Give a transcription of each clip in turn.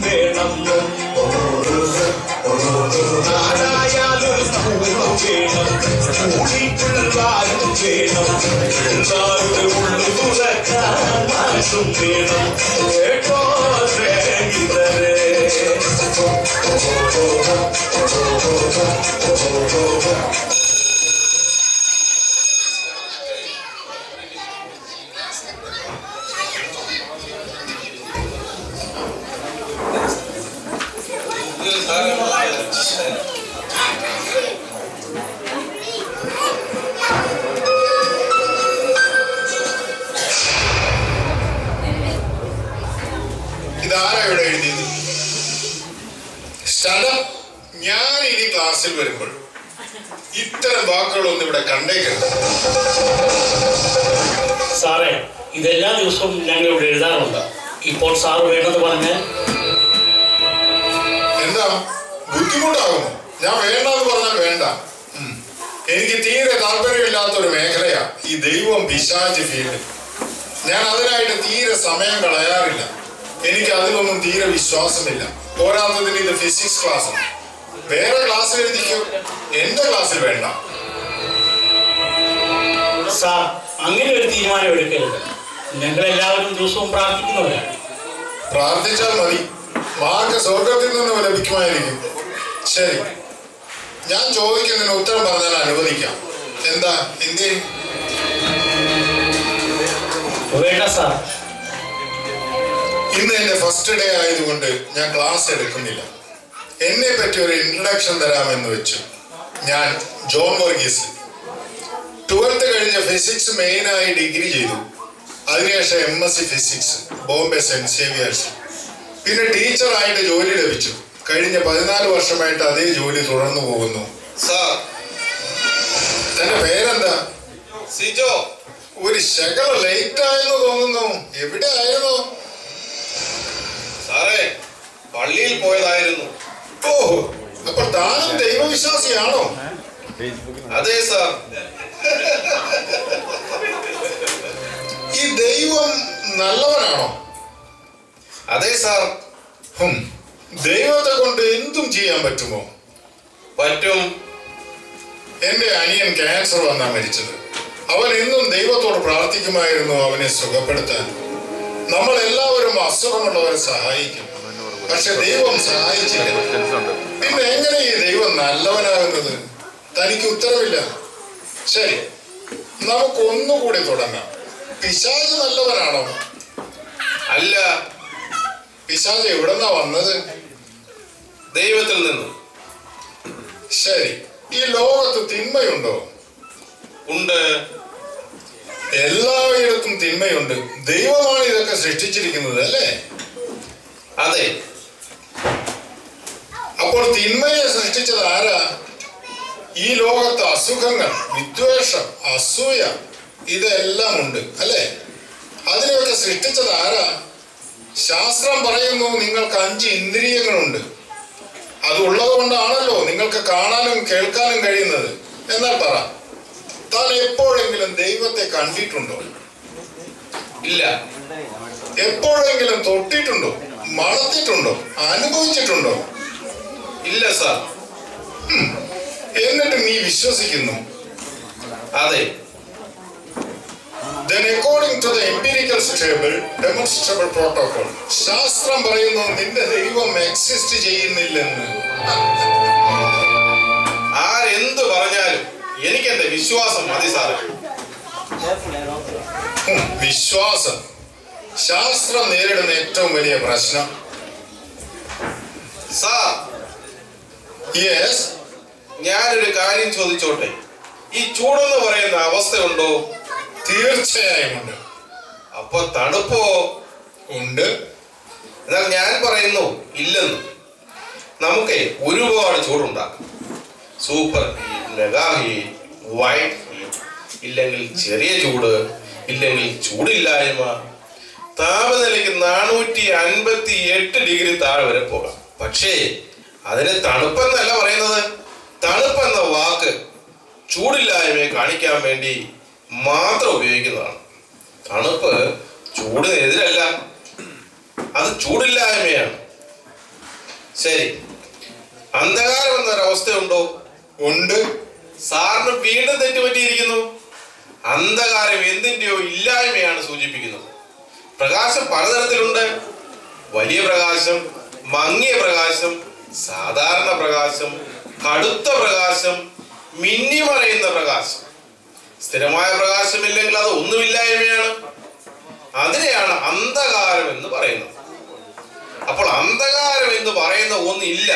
വേണം ആരായാലും വേണം കൂടിപ്പിള്ളാരും വേണം പിള്ളാരുടെ ഉള്ളു തുറക്കാനും വേണം കേട്ടോ സ്നേഹിതരെ ഇതാരാ ഇവിടെ എഴുതിയത്? സ്ഥലം ഞാൻ ഇനി ക്ലാസ്സിൽ വരുമ്പോൾ ഇത്തരം വാക്കുകളൊന്നും ഇവിടെ കണ്ടേക്കരുത്. സാറേ, ഇതെല്ലാ ദിവസവും ഞങ്ങൾ ഇവിടെ എഴുതാറുണ്ട്. ഇപ്പോൾ സാറ് വേണ്ടെന്ന് പറഞ്ഞ് എന്താ ബുദ്ധിമുട്ടാകുമോ? ഞാൻ വേണ്ടെന്ന് പറഞ്ഞാൽ വേണ്ട. എനിക്ക് തീരെ താല്പര്യമില്ലാത്തൊരു മേഖലയാ ഈ ദൈവം പിശാച് ഫീൽഡ്. ഞാൻ അതിനായിട്ട് തീരെ സമയം കളയാറില്ല. എനിക്ക് അതിലൊന്നും തീരെ വിശ്വാസമില്ല. പോരാത്തതിന് ഇത് ഫിസിക്സ് ക്ലാസ്. വേറെ ക്ലാസ്സിൽ എഴുതിക്കോ, എന്റെ ക്ലാസ്സിൽ വേണ്ട. സാർ, അങ്ങനെ ഒരു തീരുമാനം എടുക്കരുത്. ഞങ്ങളെല്ലാവരും ദിവസവും പ്രാർത്ഥിക്കുന്നവരാണ്. പ്രാർത്ഥിച്ചാൽ മതി, മാർക്ക് സ്വർഗത്തിൽ നിന്ന് ലഭിക്കുമായിരിക്കും. ശരി, ഞാൻ ചോദിക്കുന്നതിന് ഉത്തരം പറഞ്ഞാൽ അനുവദിക്കാം. എന്താ ഇന്ത്യ? വേണ്ട സാർ. ഇന്ന് എന്റെ ഫസ്റ്റ് ഡേ ആയതുകൊണ്ട് ഞാൻ ക്ലാസ് എടുക്കുന്നില്ല. എന്നെ പറ്റി ഒരു ഇൻട്രഡക്ഷൻ തരാമെന്ന് വെച്ചു. ഞാൻ ജോൺ വർഗീസ്. 12th കഴിഞ്ഞ ഫിസിക്സ് മെയിനായി ഡിഗ്രി ചെയ്തു. അതിനുശേഷം MSc physics Bombay saint Xavier's. പിന്നെ ടീച്ചറായിട്ട് ജോലി ലഭിച്ചു. കഴിഞ്ഞ 14 വർഷമായിട്ട് അതേ ജോലി തുടർന്നു പോകുന്നു. സാർ, തന്റെ പേരെന്താ? സിജോ. ഒരു ശകല ലേറ്റ് ആയെന്ന് തോന്നുന്നു. എവിടെ ആയിരുന്നു? സാറേ, പള്ളിയിൽ പോയതായിരുന്നു. ഓഹോ, അപ്പൊ താനും ദൈവവിശ്വാസിയാണോ? അതെ സാർ. ഈ ദൈവം നല്ലവനാണോ? അതെ സാർ. ദൈവത്തെ കൊണ്ട് എന്തും ചെയ്യാൻ പറ്റുമോ? പറ്റും. എന്റെ അനിയൻ ക്യാൻസർ വന്നാ മരിച്ചത്. അവൻ എന്നും ദൈവത്തോട് പ്രാർത്ഥിക്കുമായിരുന്നു അവനെ സുഖപ്പെടുത്താൻ. നമ്മൾ എല്ലാവരും അസുഖമുള്ളവരെ സഹായിക്കും, പക്ഷെ ദൈവം സഹായിച്ചില്ല. പിന്നെ എങ്ങനെ ഈ ദൈവം നല്ലവനാകുന്നത്? തനിക്ക് ഉത്തരവില്ല. ശരി, നമുക്ക് ഒന്നുകൂടി തുടങ്ങാം. പിശാച് നല്ലവനാണോ? അല്ല. പിശാച് എവിടെന്നാ വന്നത്? ദൈവത്തിൽ നിന്ന്. ശരി, ഈ ലോകത്ത് തിന്മയുണ്ടോ? ഉണ്ട്. എല്ലായിടത്തും തിന്മയുണ്ട്. ദൈവമാണ് ഇതൊക്കെ സൃഷ്ടിച്ചിരിക്കുന്നത്, അല്ലേ? അതെ. അപ്പോൾ തിന്മയെ സൃഷ്ടിച്ചത് ആരാ? ഈ ലോകത്ത് അസുഖങ്ങൾ, വിദ്വേഷം, അസൂയ ഇതെല്ലാം ഉണ്ട്, അല്ലേ? അതിനെയൊക്കെ സൃഷ്ടിച്ചത് ആരാ? ശാസ്ത്രം പറയുന്നു നിങ്ങൾക്ക് 5 ഇന്ദ്രിയങ്ങളുണ്ട്. അത് ഉള്ളത് കൊണ്ടാണല്ലോ നിങ്ങൾക്ക് കാണാനും കേൾക്കാനും കഴിയുന്നത്. എന്നാൽ പറ, താൻ എപ്പോഴെങ്കിലും ദൈവത്തെ കണ്ടിട്ടുണ്ടോ? ഇല്ല. എപ്പോഴെങ്കിലും തൊട്ടിട്ടുണ്ടോ? മണത്തിട്ടുണ്ടോ? അനുഭവിച്ചിട്ടുണ്ടോ? ഇല്ല സാർ. എന്നിട്ട് നീ വിശ്വസിക്കുന്നു? അതെ. Then according to the empirical stable demonstrable protocol, ശാസ്ത്രം പറയുന്നു നിന്റെ ദൈവം എക്സിസ്റ്റ് ചെയ്യുന്നില്ലെന്ന്. ആരെന്ത് പറഞ്ഞാലും എനിക്ക് എന്റെ വിശ്വാസം മതി സാറേ. വിശ്വാസം ശാസ്ത്രം നേരിടുന്ന ഏറ്റവും വലിയ പ്രശ്നം. സാർ, യെസ്, ഞാനൊരു കാര്യം ചോദിച്ചോട്ടെ. ഈ ചൂടെന്ന് പറയുന്ന അവസ്ഥയുണ്ടോ? തീർച്ചയായും ഉണ്ട്. അപ്പൊ തണുപ്പോ? ഉണ്ട്. എന്നാൽ ഞാൻ പറയുന്നു ഇല്ലെന്ന്. നമുക്ക് ഒരുപാട് ചൂടുണ്ടാക്കാം. Super heat, mega heat, white heat, ഇല്ലെങ്കിൽ ചെറിയ ചൂട്, ഇല്ലെങ്കിൽ ചൂടില്ലായ്മ. താപനിലയ്ക്ക് 458 ഡിഗ്രി താഴെ വരെ പോകാം. പക്ഷേ അതിന് തണുപ്പെന്നല്ല പറയുന്നത്. തണുപ്പെന്ന വാക്ക് ചൂടില്ലായ്മയെ കാണിക്കാൻ വേണ്ടി മാത്രം ഉപയോഗിക്കുന്നതാണ്. തണുപ്പ് ചൂടിനെതിരല്ല, അത് ചൂടില്ലായ്മയാണ്. ശരി, അന്ധകാരം എന്നൊരവസ്ഥയുണ്ടോ? ഉണ്ട്. സാറിന് വീണ്ടും തെറ്റുപറ്റിയിരിക്കുന്നു. അന്ധകാരം എന്തിന്റെയോ ഇല്ലായ്മയാണ് സൂചിപ്പിക്കുന്നത്. പ്രകാശം പലതരത്തിലുണ്ട്. വലിയ പ്രകാശം, മങ്ങിയ പ്രകാശം, സാധാരണ പ്രകാശം, കടുത്ത പ്രകാശം, മിന്നിമറയുന്ന പ്രകാശം. സ്ഥിരമായ പ്രകാശമില്ലെങ്കിൽ അത് ഒന്നുമില്ലായ്മയാണ്. അതിനെയാണ് അന്ധകാരം എന്ന് പറയുന്നത്. അപ്പോൾ അന്ധകാരം എന്ന് പറയുന്ന ഒന്നില്ല.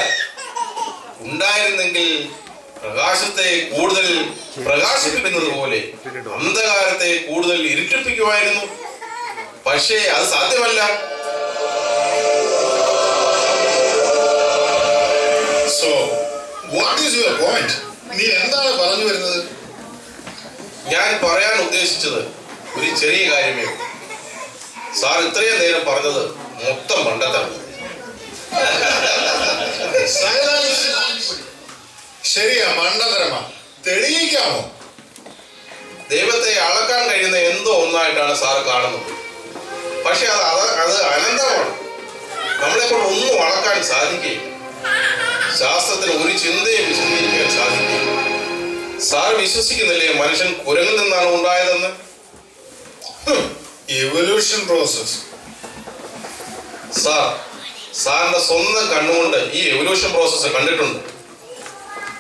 ഉണ്ടായിരുന്നെങ്കിൽ പ്രകാശത്തെ കൂടുതൽ പ്രകാശിപ്പിക്കുന്നത് പോലെ അന്ധകാരത്തെ കൂടുതൽ ഇരുട്ടിപ്പിക്കുമായിരുന്നു. പക്ഷേ അത് സാധ്യമല്ല. So, what is your point? നീ എന്താണ് പറഞ്ഞു വരുന്നത്? ഞാൻ പറയാൻ ഉദ്ദേശിച്ചത് ഒരു ചെറിയ കാര്യമേ ഉള്ളൂ. സാർ ഇത്രയും നേരം പറഞ്ഞത് മൊത്തം മണ്ടത്തരം. ശരിയാ, മണ്ടത്തരമാ. തെളിയിക്കാമോ? ദൈവത്തെ അളക്കാൻ കഴിയുന്ന എന്തോ ഒന്നായിട്ടാണ് സാർ കാണുന്നത്. പക്ഷെ അത് അനന്തമാണ്. നമ്മളെ കൊണ്ട് ഒന്നും അളക്കാൻ സാധിക്കുകയില്ല. ശാസ്ത്രത്തിന് ഒരു ചിന്തയും വിശദീകരിക്കാൻ സാധിക്കില്ല. സാർ വിശ്വസിക്കുന്നില്ലേ മനുഷ്യൻ കുരങ്ങിൽ നിന്നാണ് ഉണ്ടായതെന്ന്? Evolution process. സാറിന്റെ സ്വന്തം കണ്ണുകൊണ്ട് ഈ എവല്യൂഷൻ പ്രോസസ് കണ്ടിട്ടുണ്ട്.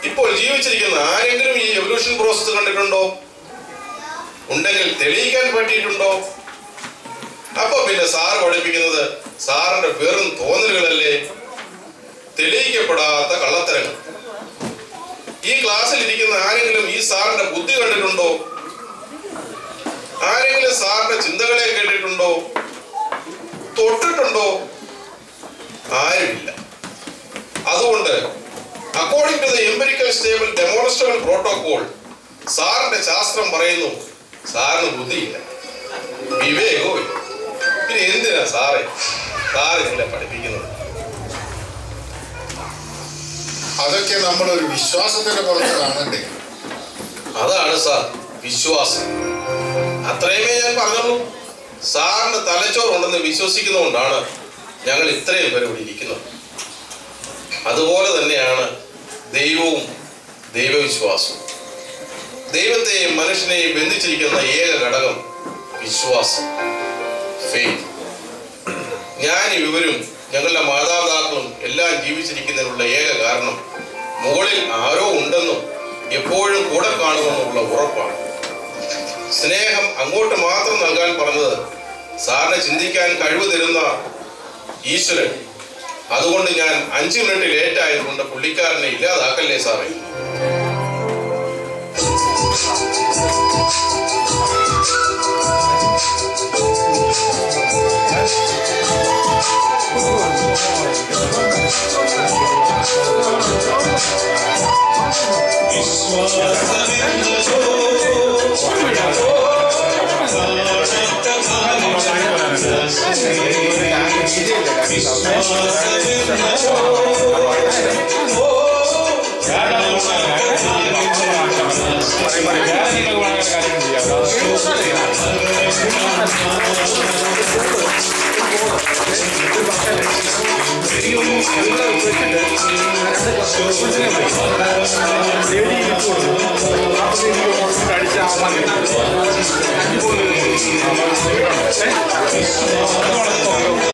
ഇപ്പോൾ ജീവിച്ചിരിക്കുന്ന ആരെങ്കിലും ഈ എവല്യൂഷൻ പ്രോസസ് കണ്ടിട്ടുണ്ടോ? ഉണ്ടെങ്കിൽ തെളിയിക്കാൻ പറ്റിയിട്ടുണ്ടോ? അപ്പൊ പിന്നെ സാർ പഠിപ്പിക്കുന്നത് സാറിന്റെ വെറും തോന്നലുകളല്ലേ, തെളിയിക്കപ്പെടാത്ത കള്ളത്തരങ്ങൾ. ഈ ക്ലാസ്സിൽ ഇരിക്കുന്ന ആരെങ്കിലും ഈ സാറിന്റെ ബുദ്ധി കണ്ടിട്ടുണ്ടോ? ആരെങ്കിലും സാറിന്റെ ചിന്തകളെ കേട്ടിട്ടുണ്ടോ? തൊട്ടിട്ടുണ്ടോ? ആരുമില്ല. അതുകൊണ്ട് according to the empirical stable demonstrable protocol സാറിന്റെ ശാസ്ത്രം പറയുന്നു സാറിന് ബുദ്ധിയില്ല, വിവേകവും. പിന്നെ എന്തിനാ സാറെ ഇതിനെ പഠിപ്പിക്കുന്നത്? അതൊക്കെ നമ്മളൊരു വിശ്വാസത്തിന്റെ പുറത്ത് കാണണ്ടേ? അതാണ് സാർ വിശ്വാസം. അത്രയുമേ ഞാൻ പറഞ്ഞുള്ളൂ. സാറിന് തലച്ചോറുണ്ടെന്ന് വിശ്വസിക്കുന്നതുകൊണ്ടാണ് ഞങ്ങൾ ഇത്രയും പേര് ഇവിടെ ഇരിക്കുന്നത്. അതുപോലെ തന്നെയാണ് ദൈവവും ദൈവവിശ്വാസവും. ദൈവത്തെയും മനുഷ്യനെയും ബന്ധിച്ചിരിക്കുന്ന ഏക ഘടകം വിശ്വാസം, ഫെയ്ത്ത്. ഞാനും ഇവരും ഞങ്ങളുടെ മാതാപിതാക്കളും എല്ലാം ജീവിച്ചിരിക്കുന്നതിനുള്ള ഏക കാരണം മുകളിൽ ആരോ ഉണ്ടെന്നും എപ്പോഴും കൂടെ കാണുമെന്നുള്ള ഉറപ്പാണ്. സ്നേഹം അങ്ങോട്ട് മാത്രം നൽകാൻ പറഞ്ഞത് സാറിനെ ചിന്തിക്കാൻ കഴിവ് തരുന്ന ഈശ്വരൻ. അതുകൊണ്ട് ഞാൻ 5 മിനിറ്റ് ലേറ്റ് ആയതുകൊണ്ട് പുള്ളിക്കാരനെ ഇല്ലാതാക്കല്ലേ സാറേ. അടിച്ച